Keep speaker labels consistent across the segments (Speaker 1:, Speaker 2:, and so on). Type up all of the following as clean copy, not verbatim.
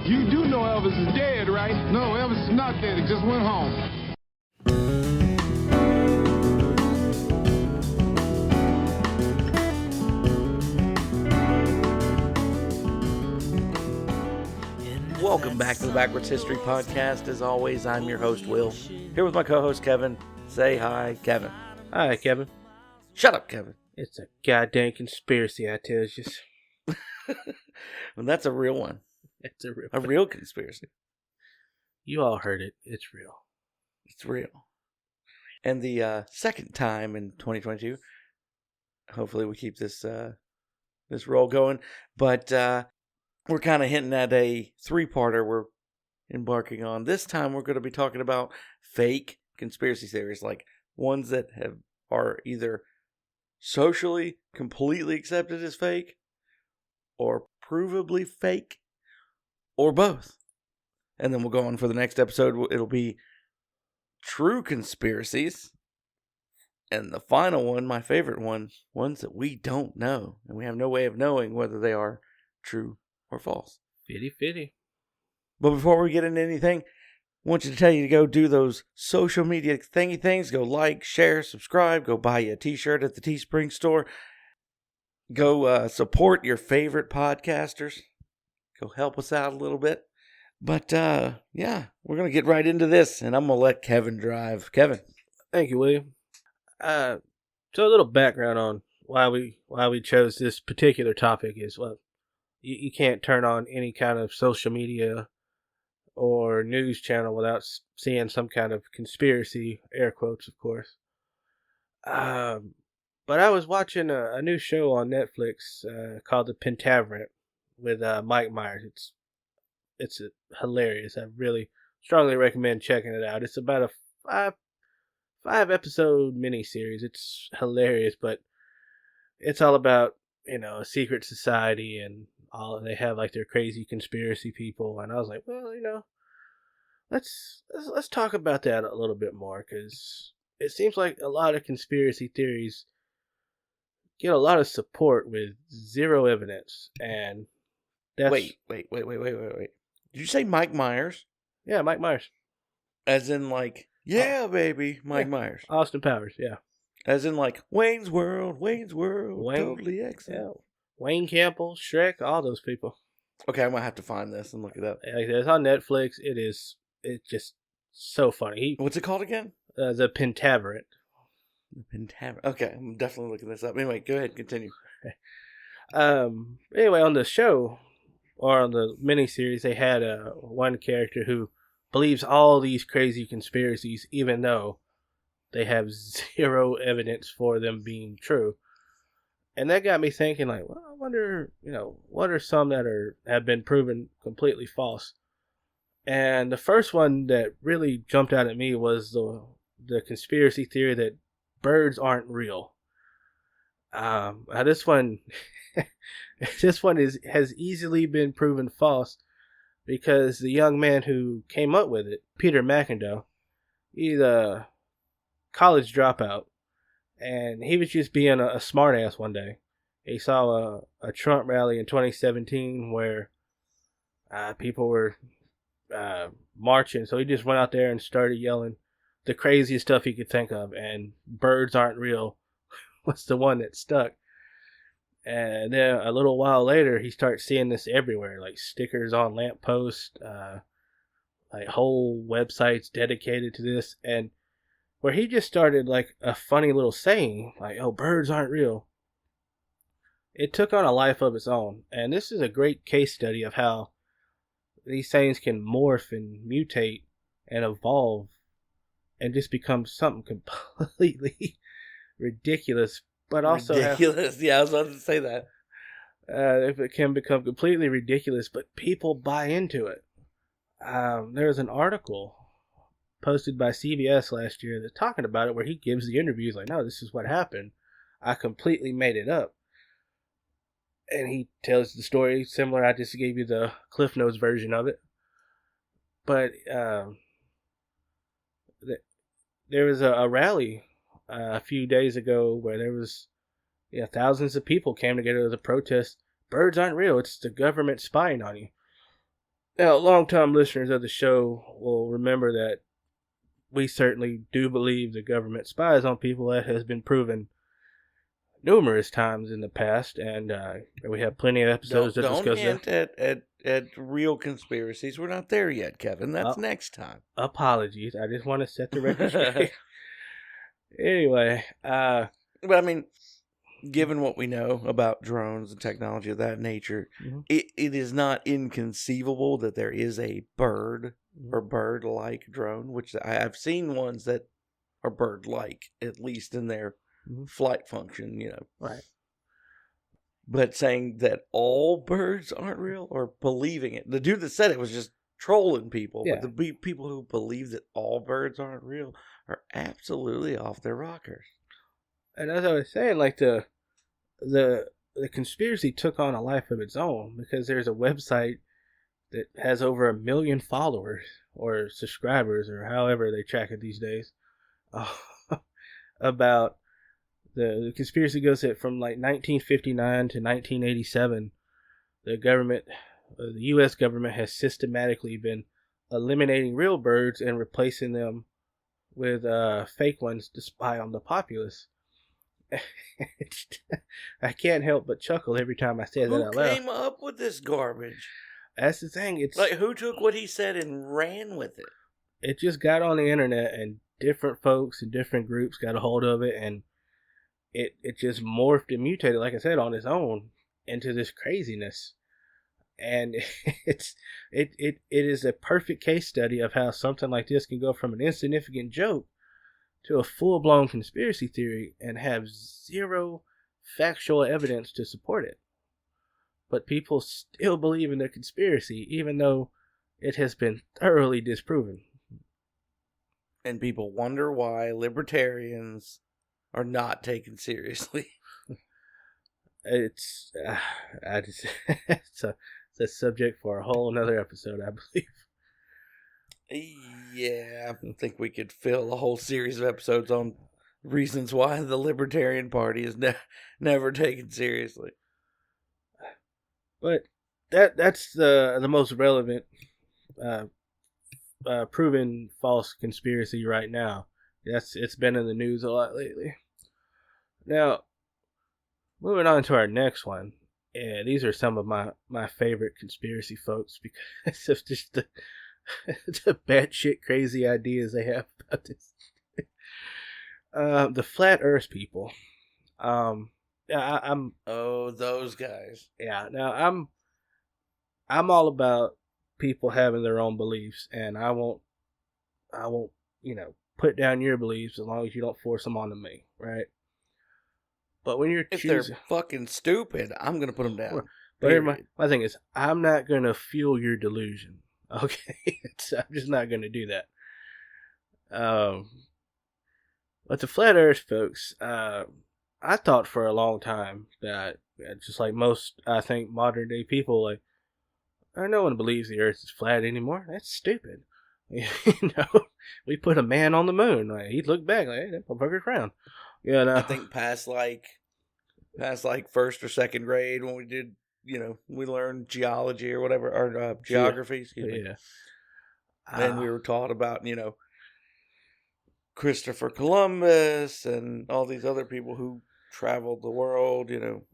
Speaker 1: You do know Elvis is dead, right? No, Elvis is not dead. He just went home.
Speaker 2: Welcome back to the Backwards History Podcast. As always, I'm your host, Will. Here with my co-host, Kevin. Say hi, Kevin.
Speaker 3: Hi, Kevin.
Speaker 2: Shut up, Kevin.
Speaker 3: It's a goddamn conspiracy, I tell you.
Speaker 2: Well, that's a real one.
Speaker 3: It's
Speaker 2: a real conspiracy.
Speaker 3: You all heard it. It's real.
Speaker 2: It's real. And the second time in 2022, hopefully we keep this roll going, but we're kind of hinting at a three-parter we're embarking on. This time we're going to be talking about fake conspiracy theories, like ones that are either socially completely accepted as fake, or provably fake, or both. And then we'll go on for the next episode. It'll be true conspiracies. And the final one, my favorite one, ones that we don't know. And we have no way of knowing whether they are true or false.
Speaker 3: Fitty.
Speaker 2: But before we get into anything, I want you to tell you to go do those social media thingy things. Go like, share, subscribe. Go buy you a t-shirt at the Teespring store. Go support your favorite podcasters. Go help us out a little bit. But yeah, we're going to get right into this. And I'm going to let Kevin drive. Kevin.
Speaker 3: Thank you, William. So a little background on why we chose this particular topic is, well, you can't turn on any kind of social media or news channel without seeing some kind of conspiracy, air quotes, of course. But I was watching a new show on Netflix called The Pentaverate with Mike Myers. It's hilarious. I really strongly recommend checking it out. It's about a five episode miniseries. It's hilarious, but it's all about, a secret society and all. They have like their crazy conspiracy people, and I was like, well, let's talk about that a little bit more, because it seems like a lot of conspiracy theories get a lot of support with zero evidence, and that's...
Speaker 2: Wait. Did you say Mike Myers?
Speaker 3: Yeah, Mike Myers.
Speaker 2: As in like, baby, Mike Myers.
Speaker 3: Austin Powers, yeah.
Speaker 2: As in like, Wayne's World, totally excellent. Yeah.
Speaker 3: Wayne Campbell, Shrek, all those people.
Speaker 2: Okay, I'm going to have to find this and look it up.
Speaker 3: It's on Netflix. It's just so funny.
Speaker 2: What's it called again?
Speaker 3: The Pentaverate.
Speaker 2: The Pentaverate. Okay, I'm definitely looking this up. Anyway, go ahead, continue.
Speaker 3: Anyway, on the show, or on the miniseries, they had one character who believes all these crazy conspiracies, even though they have zero evidence for them being true. And that got me thinking, like, well, I wonder, what are some that have been proven completely false? And the first one that really jumped out at me was the conspiracy theory that birds aren't real. Now this one, has easily been proven false, because the young man who came up with it, Peter McIndoe, he's a college dropout, and he was just being a smartass one day. He saw a Trump rally in 2017 where people were marching, so he just went out there and started yelling the craziest stuff he could think of, and birds aren't real was the one that stuck. And then a little while later, he starts seeing this everywhere, like stickers on lampposts, like whole websites dedicated to this, and where he just started like a funny little saying, like, oh, birds aren't real. It took on a life of its own. And this is a great case study of how these things can morph and mutate and evolve and just become something completely ridiculous. But also
Speaker 2: ridiculous. Yeah, I was about to say that.
Speaker 3: If it can become completely ridiculous, but people buy into it. There's an article posted by CBS last year that's talking about it, where he gives the interviews like, no, this is what happened. I completely made it up. And he tells the story similar. I just gave you the Cliff Notes version of it. But there was a rally a few days ago where there was thousands of people came together to protest. Birds aren't real. It's the government spying on you. Now, long-time listeners of the show will remember that we certainly do believe the government spies on people. That has been proven numerous times in the past, and we have plenty of episodes to discuss
Speaker 2: Don't
Speaker 3: that.
Speaker 2: hint at real conspiracies. We're not there yet, Kevin. That's next time.
Speaker 3: Apologies. I just want to set the record straight. Anyway,
Speaker 2: but I mean, given what we know about drones and technology of that nature, it is not inconceivable that there is a bird or bird-like drone, which I've seen ones that are bird-like, at least in their flight function,
Speaker 3: Right.
Speaker 2: But saying that all birds aren't real, or believing it. The dude that said it was just trolling people.
Speaker 3: Yeah.
Speaker 2: But the people who believe that all birds aren't real are absolutely off their rockers.
Speaker 3: And as I was saying, like the conspiracy took on a life of its own, because there's a website that has over 1 million followers or subscribers, or however they track it these days, about the conspiracy goes that from like 1959 to 1987, the U.S. government has systematically been eliminating real birds and replacing them with fake ones to spy on the populace. I can't help but chuckle every time I say that out loud.
Speaker 2: Who came up with this garbage?
Speaker 3: That's the thing. It's
Speaker 2: like, who took what he said and ran with it?
Speaker 3: It just got on the internet, and different folks and different groups got a hold of it, and it just morphed and mutated, like I said, on its own into this craziness. And it is a perfect case study of how something like this can go from an insignificant joke to a full-blown conspiracy theory and have zero factual evidence to support it. But people still believe in the conspiracy, even though it has been thoroughly disproven.
Speaker 2: And people wonder why libertarians are not taken seriously.
Speaker 3: It's it's a subject for a whole another episode, I believe.
Speaker 2: Yeah, I think we could fill a whole series of episodes on reasons why the Libertarian Party is never taken seriously.
Speaker 3: But that's the most relevant proven false conspiracy right now. It's been in the news a lot lately. Now, moving on to our next one. Yeah, these are some of my favorite conspiracy folks because of just the batshit crazy ideas they have about this. The flat Earth people. I'm
Speaker 2: those guys.
Speaker 3: Yeah. Now I'm all about people having their own beliefs, and I won't put down your beliefs as long as you don't force them onto me, right? But when you're
Speaker 2: if they're fucking stupid, I'm gonna put them down.
Speaker 3: But my thing is, I'm not gonna fuel your delusion. Okay, I'm just not gonna do that. But the flat Earth folks, I thought for a long time that, just like most, I think, modern day people, like, no one believes the Earth is flat anymore. That's stupid. We put a man on the moon. Like, he'd look back like, hey, that motherfucker's round.
Speaker 2: I think past first or second grade when we did, we learned geology or whatever, or geography, excuse me.
Speaker 3: Yeah.
Speaker 2: Then we were taught about, Christopher Columbus and all these other people who traveled the world,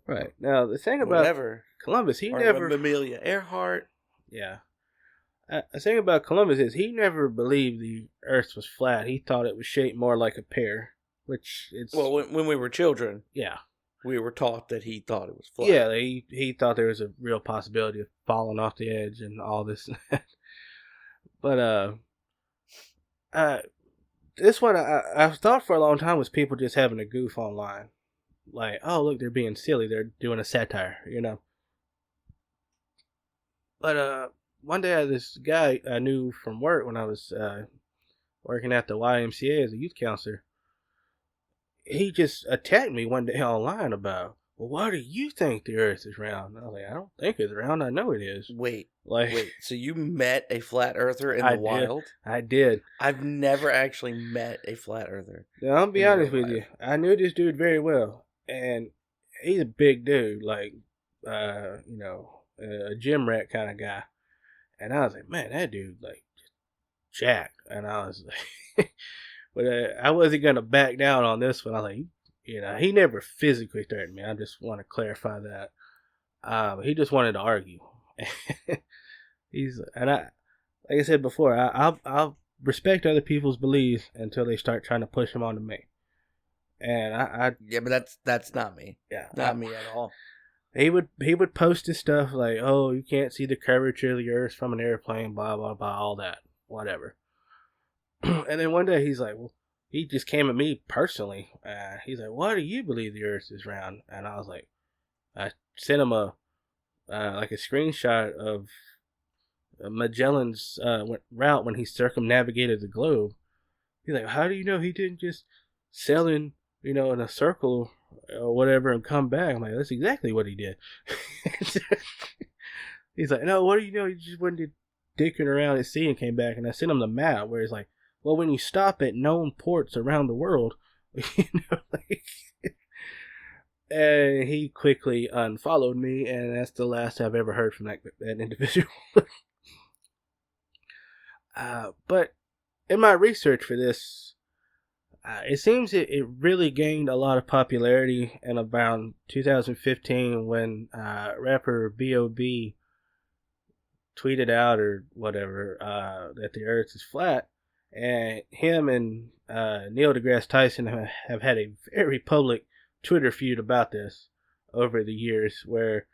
Speaker 3: Right. Now, the thing about Columbus, he never...
Speaker 2: Amelia Earhart.
Speaker 3: Yeah. The thing about Columbus is he never believed the Earth was flat. He thought it was shaped more like a pear, which it's...
Speaker 2: Well, when we were children,
Speaker 3: yeah,
Speaker 2: we were taught that he thought it was flat.
Speaker 3: Yeah, he thought there was a real possibility of falling off the edge and all this and that. But this one I thought for a long time was people just having a goof online. Like, oh, look, they're being silly. They're doing a satire, But one day, this guy I knew from work when I was working at the YMCA as a youth counselor, he just attacked me one day online about, well, why do you think the Earth is round? And I was like, I don't think it's round. I know it is.
Speaker 2: Wait. So you met a flat earther in the wild?
Speaker 3: I did.
Speaker 2: I've never actually met a flat earther.
Speaker 3: Now, I'll be honest with you. I knew this dude very well, and he's a big dude, like, a gym rat kind of guy. And I was like, man, that dude like jacked. And I was like, but I wasn't gonna back down on this one. I was like, he never physically threatened me. I just want to clarify that. He just wanted to argue. Like I said before, I'll respect other people's beliefs until they start trying to push them onto me. And
Speaker 2: yeah, but that's not me.
Speaker 3: Yeah,
Speaker 2: not me at all.
Speaker 3: He would post his stuff like, oh, you can't see the curvature of the earth from an airplane, blah blah blah, all that, whatever. And then one day he's like, well, he just came at me personally. He's like, why do you believe the earth is round? And I was like, I sent him a screenshot of Magellan's route when he circumnavigated the globe. He's like, how do you know he didn't just sail in a circle or whatever and come back? I'm like, that's exactly what he did. He's like, no, what do you know? He just went dicking around at sea and came back. And I sent him the map where he's like, well, when you stop at known ports around the world, and he quickly unfollowed me, and that's the last I've ever heard from that individual. But in my research for this, it seems it really gained a lot of popularity in around 2015 when rapper B.O.B. tweeted out or whatever that the earth is flat. And him and Neil deGrasse Tyson have had a very public Twitter feud about this over the years, where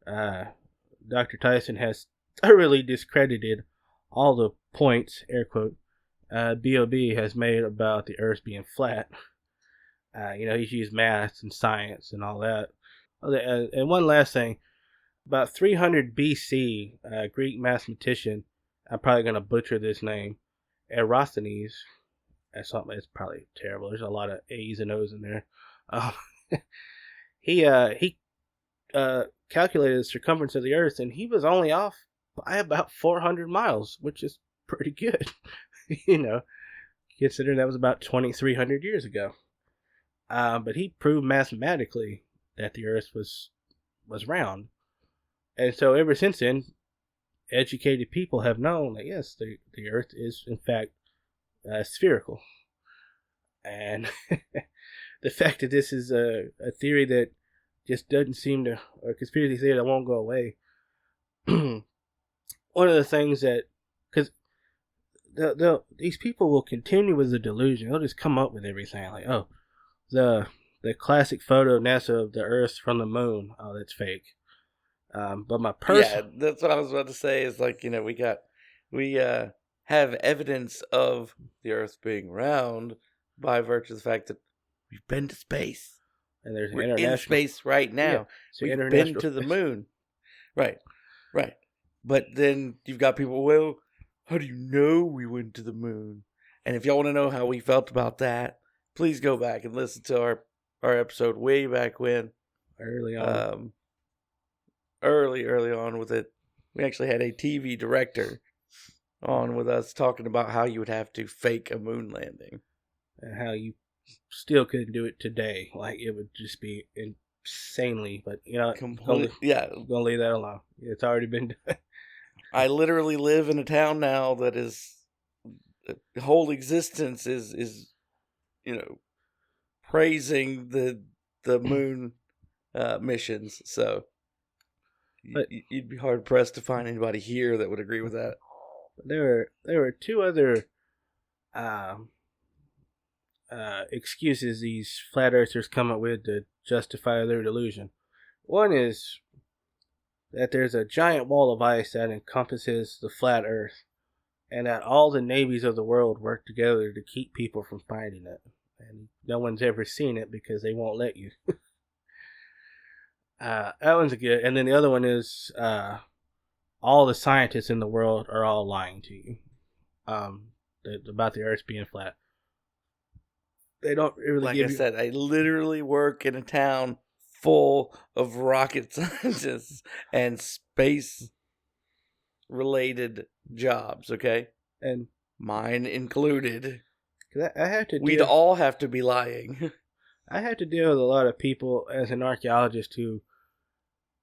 Speaker 3: Dr. Tyson has thoroughly discredited all the points, air quote, B.O.B. has made about the earth being flat. He's used math and science and all that. And one last thing, about 300 BC, Greek mathematician, I'm probably going to butcher this name, Eratosthenes. That's something that's probably terrible. There's a lot of A's and O's in there. He calculated the circumference of the earth, and he was only off by about 400 miles, which is pretty good, considering that was about 2,300 years ago. But he proved mathematically that the earth was round. And so ever since then, educated people have known that, yes, the earth is, in fact, spherical. And the fact that this is a theory that just doesn't seem to, or a conspiracy theory that won't go away. One of the things that, because these people will continue with the delusion. They'll just come up with everything. Like, oh, the classic photo of NASA of the Earth from the moon. Oh, that's fake. But my
Speaker 2: Yeah, that's what I was about to say. Is like, we have evidence of the Earth being round by virtue of the fact that we've been to space.
Speaker 3: And there's
Speaker 2: We're in space right now.
Speaker 3: Yeah, so
Speaker 2: we've been to the moon. Right. But then you've got people, well, how do you know we went to the moon? And if y'all want to know how we felt about that, please go back and listen to our episode way back when.
Speaker 3: Early on.
Speaker 2: Early on with it. We actually had a TV director on with us talking about how you would have to fake a moon landing.
Speaker 3: And how you still couldn't do it today. Like, it would just be insanely, but,
Speaker 2: completely, yeah.
Speaker 3: I'm going to leave that alone. It's already been done.
Speaker 2: I literally live in a town now that is, the whole existence is praising the moon missions. So you'd be hard pressed to find anybody here that would agree with that.
Speaker 3: There were two other excuses these flat earthers come up with to justify their delusion. One is that there's a giant wall of ice that encompasses the flat earth, and that all the navies of the world work together to keep people from finding it. And no one's ever seen it because they won't let you. That one's good. And then the other one is all the scientists in the world are all lying to you about the earth being flat. They don't really
Speaker 2: like I said, I literally work in a town full of rocket scientists and space-related jobs, okay?
Speaker 3: And
Speaker 2: mine included.
Speaker 3: I have to.
Speaker 2: We'd all have to be lying.
Speaker 3: I had to deal with a lot of people as an archaeologist who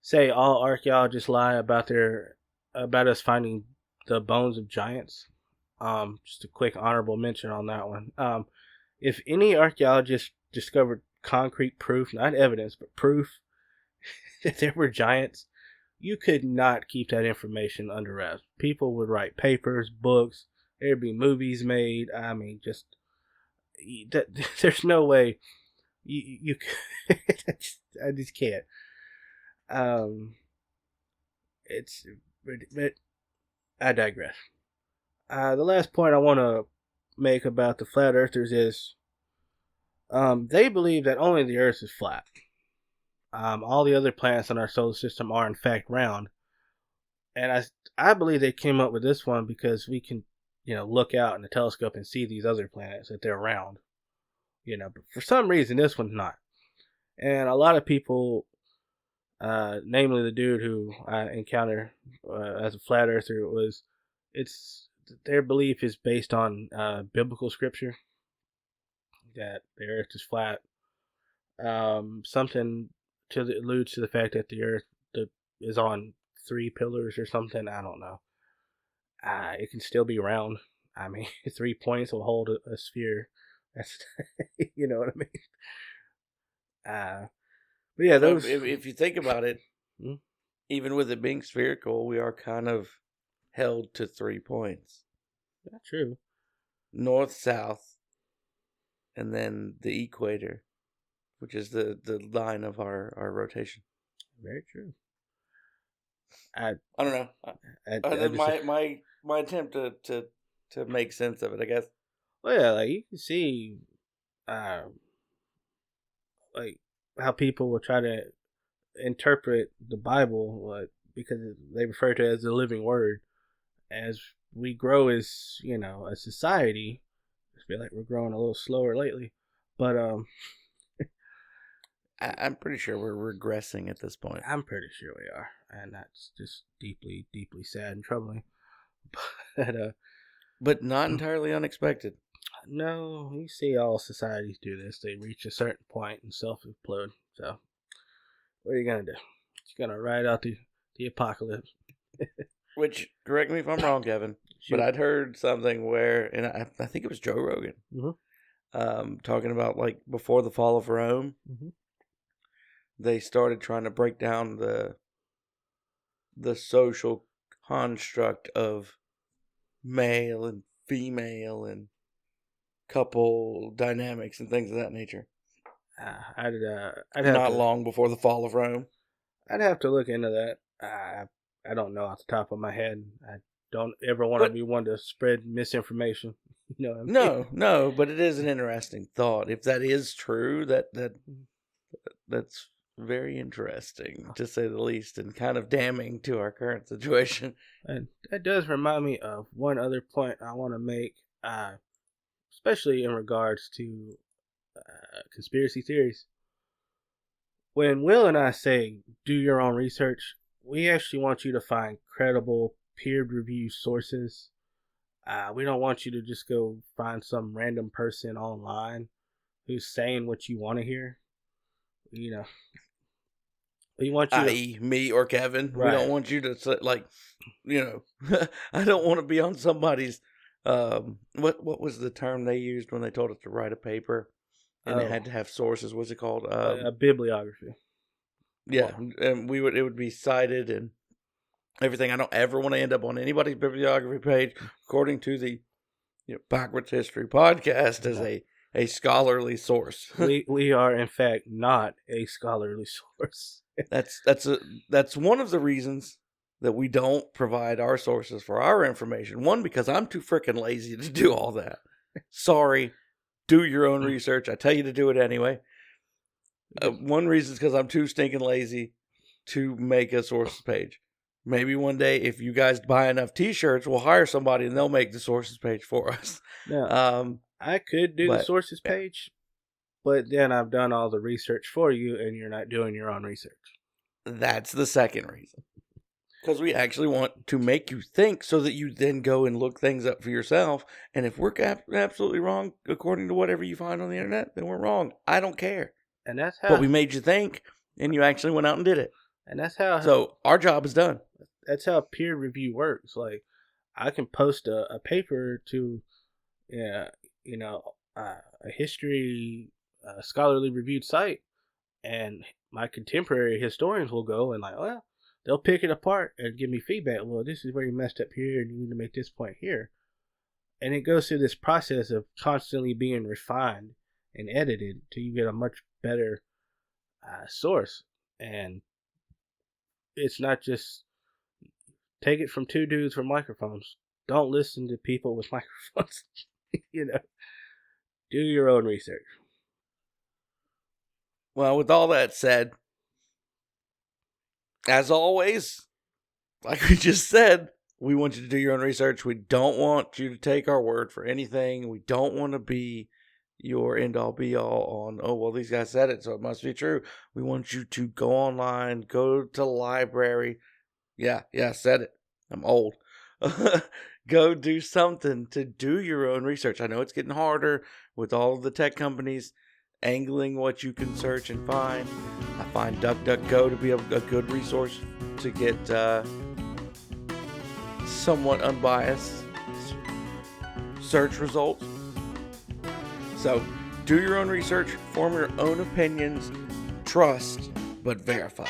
Speaker 3: say all archaeologists lie about us finding the bones of giants. Just a quick honorable mention on that one. If any archaeologist discovered concrete proof, not evidence, but proof that there were giants, you could not keep that information under wraps. People would write papers, books. There'd be movies made. I mean, just there's no way you I just can't. It's but I digress. The last point I want to make about the flat earthers is they believe that only the earth is flat. All the other planets in our solar system are in fact round. And I believe they came up with this one because we can, look out in the telescope and see these other planets that they're round. But for some reason this one's not. And a lot of people, namely the dude who I encountered as a flat earther, their belief is based on biblical scripture that the earth is flat. Something alludes to the fact that the earth is on 3 pillars or something. I don't know. It can still be round. I mean, 3 points will hold a sphere. That's you know what I mean. But yeah, those.
Speaker 2: If you think about it, even with it being spherical, we are kind of held to 3 points.
Speaker 3: That's true.
Speaker 2: North, south, and then the equator, which is the line of our rotation.
Speaker 3: Very true.
Speaker 2: I don't know. My attempt to make sense of it, I guess.
Speaker 3: Well, yeah, like you can see, like how people will try to interpret the Bible, because they refer to it as the living word. As we grow as a society, I feel like we're growing a little slower lately, but
Speaker 2: I'm pretty sure we're regressing at this point.
Speaker 3: I'm pretty sure we are, and that's just deeply, deeply sad and troubling.
Speaker 2: But not entirely unexpected.
Speaker 3: No, you see all societies do this. They reach a certain point and self-implode. So, what are you going to do? You're going to ride out the apocalypse.
Speaker 2: Which, correct me if I'm wrong, Kevin, but I'd heard something where, and I think it was Joe Rogan, talking about, like, before the fall of Rome, they started trying to break down the social construct of male and female and couple dynamics and things of that nature.
Speaker 3: I'd
Speaker 2: not long before the fall of Rome.
Speaker 3: I'd have to look into that. I don't know off the top of my head. I don't ever want to be one to spread misinformation. You know what I mean?
Speaker 2: No, but it is an interesting thought. If that is true, that's very interesting, to say the least, and kind of damning to our current situation.
Speaker 3: And that does remind me of one other point I want to make, especially in regards to conspiracy theories. When Will and I say do your own research, we actually want you to find credible, peer-reviewed sources. We don't want you to just go find some random person online who's saying what you want to hear. We want you
Speaker 2: i.e. me or Kevin. Right. We don't want you to say, I don't want to be on somebody's, what was the term they used when they told us to write a paper and it had to have sources? What's it called?
Speaker 3: A bibliography.
Speaker 2: Yeah, and it would be cited and everything. I don't ever want to end up on anybody's bibliography page, according to the Backwards History Podcast, as a scholarly source.
Speaker 3: we are in fact not a scholarly source.
Speaker 2: That's one of the reasons that we don't provide our sources for our information. One, because I'm too freaking lazy to do all that. Sorry, do your own research. I tell you to do it anyway. One reason is because I'm too stinking lazy to make a sources page. Maybe one day, if you guys buy enough T-shirts, we'll hire somebody and they'll make the sources page for us.
Speaker 3: Yeah. I could do the sources page, but then I've done all the research for you and you're not doing your own research.
Speaker 2: That's the second reason. Because we actually want to make you think so that you then go and look things up for yourself. And if we're absolutely wrong, according to whatever you find on the internet, then we're wrong. I don't care.
Speaker 3: And that's how.
Speaker 2: But we made you think, and you actually went out and did it.
Speaker 3: And that's how.
Speaker 2: So our job is done.
Speaker 3: That's how peer review works. Like, I can post a paper to, a history scholarly reviewed site, and my contemporary historians will go and like, well, they'll pick it apart and give me feedback. Well, this is where you messed up here, and you need to make this point here. And it goes through this process of constantly being refined and edited till you get a much better source. And it's not just take it from two dudes with microphones. Don't listen to people with microphones. Do your own research.
Speaker 2: Well, with all that said, as always, like we just said, we want you to do your own research. We don't want you to take our word for anything. We don't want to be your end-all, be-all on, oh, well, these guys said it, so it must be true. We want you to go online, go to the library. Yeah, said it. I'm old. Go do something to do your own research. I know it's getting harder with all of the tech companies angling what you can search and find. I find DuckDuckGo to be a good resource to get somewhat unbiased search results. So do your own research, form your own opinions, trust, but verify.